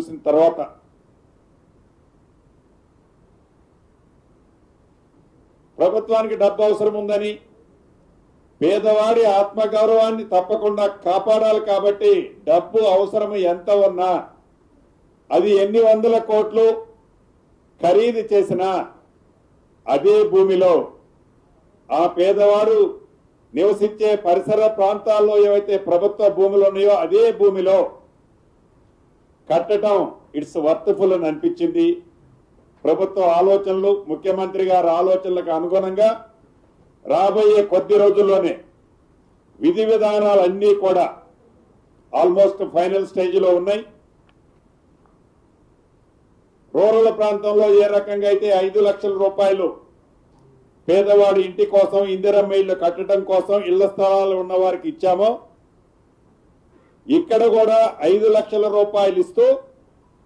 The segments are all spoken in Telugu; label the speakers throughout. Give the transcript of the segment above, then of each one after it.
Speaker 1: చూసిన తర్వాత ప్రభుత్వానికి డబ్బు అవసరం ఉందని, పేదవాడి ఆత్మగౌరవాన్ని తప్పకుండా కాపాడాలి కాబట్టి డబ్బు అవసరం ఎంత ఉన్నా అది ఎన్ని వందల కోట్లు ఖరీదు చేసినా అదే భూమిలో ఆ పేదవాడు నివసించే పరిసర ప్రాంతాల్లో ఏవైతే ప్రభుత్వ భూములు ఉన్నాయో అదే భూమిలో కట్టడం ఇట్స్ వర్త్ఫుల్ అని అనిపించింది. ప్రభుత్వ ఆలోచనలు, ముఖ్యమంత్రి గారి ఆలోచనలకు అనుగుణంగా రాబోయే కొద్ది రోజుల్లోనే విధి విధానాలన్నీ కూడా ఆల్మోస్ట్ ఫైనల్ స్టేజ్లో ఉన్నాయి. రూరల్ ప్రాంతంలో ఏ రకంగా అయితే 5 లక్షల రూపాయలు పేదవాడి ఇంటి కోసం, ఇందిరమ్మ ఇళ్లు కట్టడం కోసం ఇళ్ల స్థలాలు ఉన్న వారికి ఇచ్చామో, ఇక్కడ కూడా 5 లక్షల రూపాయలు ఇస్తూ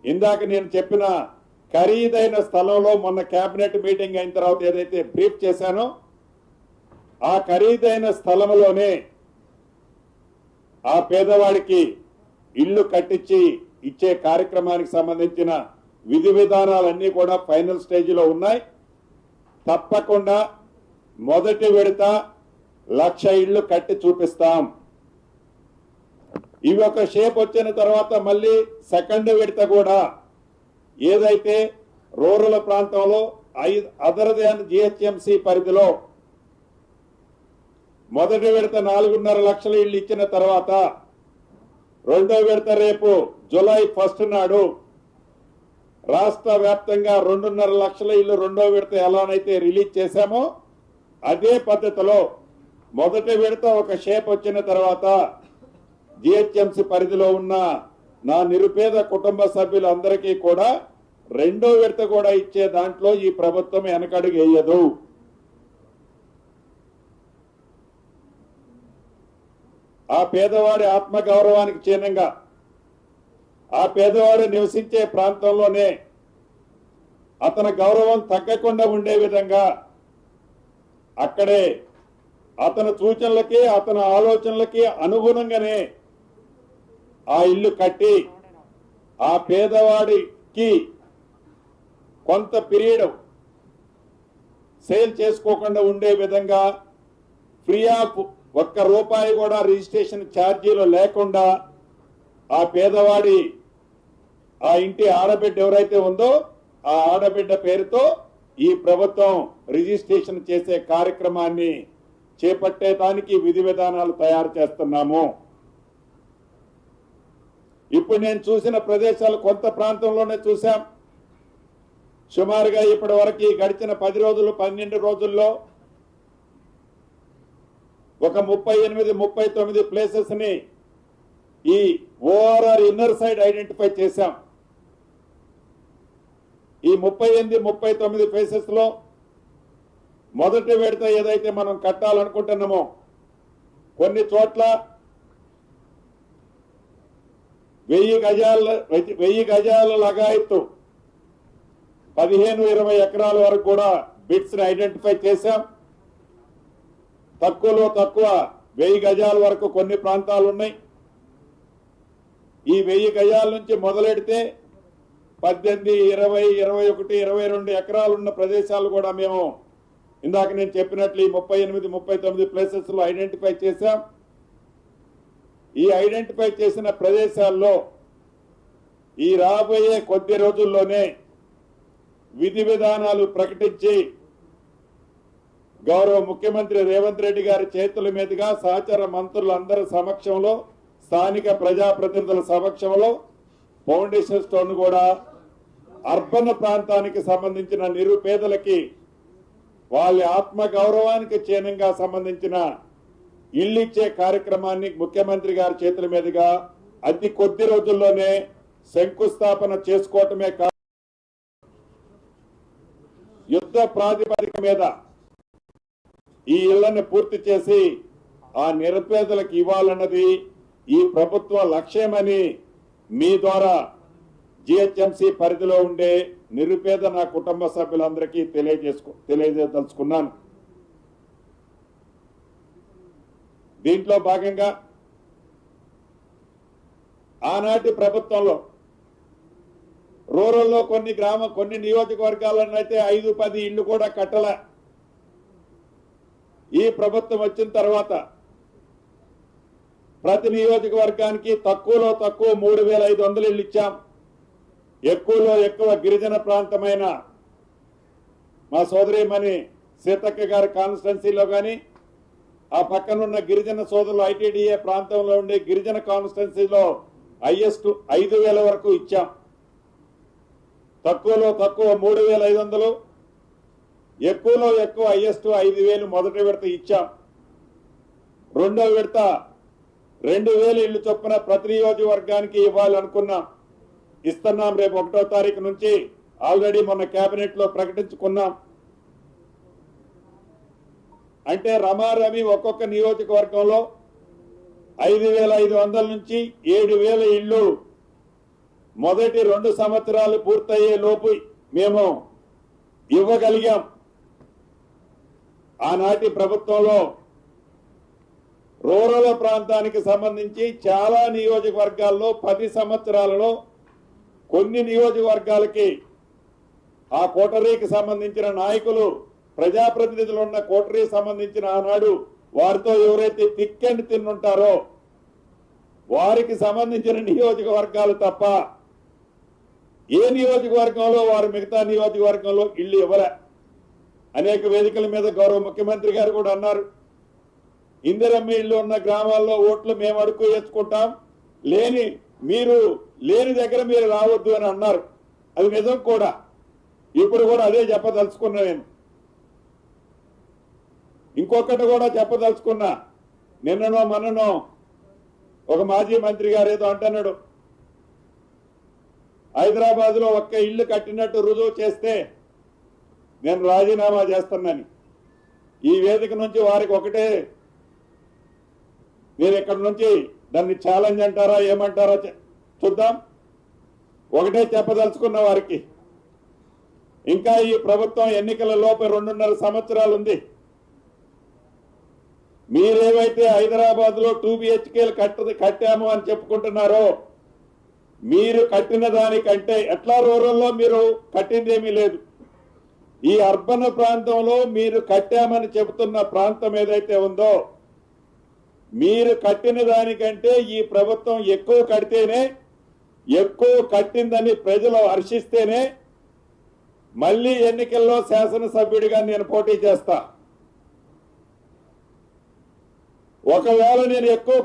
Speaker 1: ఇందాక నేను చెప్పిన ఖరీదైన స్థలంలో మొన్న కేబినెట్ మీటింగ్ అయిన తర్వాత ఏదైతే బ్రీఫ్ చేశానో ఆ ఖరీదైన స్థలంలోనే ఆ పేదవాడికి ఇళ్లు కట్టించి ఇచ్చే కార్యక్రమానికి సంబంధించిన విధి విధానాలన్నీ కూడా ఫైనల్ స్టేజ్లో ఉన్నాయి. తప్పకుండా మొదటి విడత 1,00,000 ఇళ్లు కట్టి చూపిస్తాం. ఇవి ఒక షేప్ వచ్చిన తర్వాత మళ్ళీ సెకండ్ విడత కూడా ఏదైతే రూరల్ ప్రాంతంలో అదర్ దాన్ జిహెచ్ఎంసీ పరిధిలో మొదటి విడత 4.5 లక్షల ఇళ్లు ఇచ్చిన తర్వాత రెండో విడత రేపు జూలై 1 నాడు రాష్ట్ర వ్యాప్తంగా 2.5 లక్షల ఇళ్లు రెండో విడత ఎలానైతే రిలీజ్ చేశామో అదే పద్ధతిలో మొదటి విడత ఒక షేప్ వచ్చిన తర్వాత జిహెచ్ఎంసీ పరిధిలో ఉన్న నా నిరుపేద కుటుంబ సభ్యులందరికీ కూడా రెండో విడత కూడా ఇచ్చే దాంట్లో ఈ ప్రభుత్వం వెనకడుగు వేయదు. ఆ పేదవాడి ఆత్మగౌరవానికి చిహ్నంగా ఆ పేదవాడు నివసించే ప్రాంతంలోనే అతని గౌరవం తగ్గకుండా ఉండే విధంగా అక్కడే అతని సూచనలకి, అతని ఆలోచనలకి అనుగుణంగానే ఆ ఇల్లు కట్టి ఆ పేదవాడికి కొంత పీరియడ్ సేల్ చేసుకోకుండా ఉండే విధంగా ఫ్రీ ఆఫ్ ₹1 కూడా రిజిస్ట్రేషన్ ఛార్జీలు లేకుండా ఆ పేదవాడి ఆ ఇంటి ఆడబిడ్డ ఎవరైతే ఉందో ఆ ఆడబిడ్డ పేరుతో ఈ ప్రభుత్వం రిజిస్ట్రేషన్ చేసే కార్యక్రమాన్ని చేపట్టేదానికి విధి విధానాలు తయారు చేస్తున్నాము. ఇప్పుడు నేను చూసిన ప్రదేశాలు కొంత ప్రాంతంలోనే చూశాం. సుమారుగా ఇప్పటి వరకు గడిచిన 10 రోజులు 12 రోజుల్లో ఒక 38-39 ప్లేసెస్ ని ఈ ఓఆర్ఆర్ ఇన్నర్ సైడ్ ఐడెంటిఫై చేశాం. ఈ 38-39 ప్లేసెస్ లో మొదటి విడత ఏదైతే మనం కట్టాలనుకుంటున్నామో కొన్ని చోట్ల 1000 గజాల లగాయత్తు 15-20 ఎకరాల వరకు కూడా బిట్స్ ని ఐడెంటిఫై చేశాం. తక్కువలో తక్కువ 1000 గజాల వరకు కొన్ని ప్రాంతాలు ఉన్నాయి. ఈ 1000 గజాల నుంచి మొదలెడితే 18, 20, 21, 22 ఎకరాలు ఉన్న ప్రదేశాలు కూడా మేము ఇందాక నేను చెప్పినట్లు 38-39 ప్లేసెస్ లో ఐడెంటిఫై చేశాం. ఈ ఐడెంటిఫై చేసిన ప్రదేశాల్లో ఈ రాబోయే కొద్ది రోజుల్లోనే విధి విధానాలు ప్రకటించి గౌరవ ముఖ్యమంత్రి రేవంత్ రెడ్డి గారి చేతుల మీదుగా సహచర మంత్రులందరి సమక్షంలో, స్థానిక ప్రజాప్రతినిధుల సమక్షంలో ఫౌండేషన్ స్టోన్ కూడా అర్బన్ ప్రాంతానికి సంబంధించిన నిరుపేదలకి వాళ్ళ ఆత్మ గౌరవానికి చిహ్నంగా సంబంధించిన ఇల్లు ఇచ్చే కార్యక్రమాన్ని ముఖ్యమంత్రి గారి చేతుల మీదుగా అతి కొద్ది రోజుల్లోనే శంకుస్థాపన చేసుకోవటమే కాదు, యుద్ధ ప్రాతిపదిక మీద ఈ ఇళ్లను పూర్తి చేసి ఆ నిరుపేదలకు ఇవ్వాలన్నది ఈ ప్రభుత్వ లక్ష్యమని మీ ద్వారా జిహెచ్ఎంసీ పరిధిలో ఉండే నిరుపేద నా కుటుంబ సభ్యులందరికీ తెలియజేయదలుచుకున్నాను. దీంట్లో భాగంగా ఆనాటి ప్రభుత్వంలో రూరల్లో కొన్ని నియోజకవర్గాలను అయితే 5-10 ఇళ్లు కూడా కట్టలే. ఈ ప్రభుత్వం వచ్చిన తర్వాత ప్రతి నియోజకవర్గానికి తక్కువలో తక్కువ 3,500 ఇళ్లు ఇచ్చాం. ఎక్కువలో ఎక్కువ గిరిజన ప్రాంతమైన మా సోదరిమణి సీతక్క గారి కాన్స్టిట్యున్సీలో కానీ, ఆ పక్కనున్న గిరిజన సోదరులు ఐటీడీఏ ప్రాంతంలో ఉండే గిరిజన కాన్స్టిట్యున్సీలో హైయెస్ట్ 5,000 వరకు ఇచ్చాం. తక్కువలో తక్కువ 3,500, ఎక్కువలో ఎక్కువ హైయెస్ట్ 5,000 మొదటి విడత ఇచ్చాం. రెండో విడత 2,000 ఇళ్లు చొప్పున ప్రతి నియోజకవర్గానికి ఇవ్వాలనుకున్నాం. ఇస్తున్నాం. రేపు 1వ తారీఖు నుంచి ఆల్రెడీ మొన్న కేబినెట్ లో ప్రకటించుకున్నాం. అంటే రమారమి ఒక్కొక్క నియోజకవర్గంలో 5,500 నుంచి 7,000 ఇళ్లు మొదటి 2 సంవత్సరాలు పూర్తయ్యే లోపు మేము ఇవ్వగలిగాం. ఆనాటి ప్రభుత్వంలో రూరల్ ప్రాంతానికి సంబంధించి చాలా నియోజకవర్గాల్లో 10 సంవత్సరాలలో కొన్ని నియోజకవర్గాలకి ఆ కోటరీకి సంబంధించిన నాయకులు, ప్రజాప్రతినిధులు ఉన్న కోటరీ సంబంధించిన ఆనాడు వారితో ఎవరైతే థిక్ అండ్ థిన్ ఉంటారో వారికి సంబంధించిన నియోజకవర్గాలు తప్ప ఏ నియోజకవర్గంలో వారు మిగతా నియోజకవర్గంలో ఇళ్లు ఇవ్వలే. అనేక వేదికల మీద గౌరవ ముఖ్యమంత్రి గారు కూడా అన్నారు, ఇందిరమ్మ ఇళ్లు ఉన్న గ్రామాల్లో ఓట్లు మేము అడుగు వేసుకుంటాం, మీరు లేని దగ్గర మీరు రావద్దు అని అన్నారు. అది నిజం కూడా. ఇప్పుడు కూడా అదే చెప్పదలుచుకున్నా. నేను ఇంకొకటి కూడా చెప్పదలుచుకున్నా. నిన్ననో మొన్ననో ఒక మాజీ మంత్రి గారు ఏదో అంటున్నాడు, హైదరాబాద్ లో ఒక్క ఇల్లు కట్టినట్టు రుజువు చేస్తే నేను రాజీనామా చేస్తున్నాను. ఈ వేదిక నుంచి వారికి ఒకటే, నేను ఇక్కడి నుంచి దాన్ని ఛాలెంజ్ అంటారా ఏమంటారో చూద్దాం. ఒకటే చెప్పదలుచుకున్న వారికి, ఇంకా ఈ ప్రభుత్వం ఎన్నికల లోపు 2.5 సంవత్సరాలు ఉంది. మీరేవైతే హైదరాబాద్ లో 2 BHKలు కట్టాము అని చెప్పుకుంటున్నారో, మీరు కట్టిన దానికంటే ఎట్లా రూరల్లో మీరు కట్టిందేమీ లేదు. ఈ అర్బన్ ప్రాంతంలో మీరు కట్టామని చెబుతున్న ప్రాంతం ఏదైతే ఉందో, మీరు కట్టిన దానికంటే ఈ ప్రభుత్వం ఎక్కువ కడితేనే, ఎక్కువ కట్టిందని ప్రజలు హర్షిస్తేనే మళ్ళీ ఎన్నికల్లో శాసనసభ్యుడిగా నేను పోటీ చేస్తా. ఒకవేళ నేను ఎక్కువ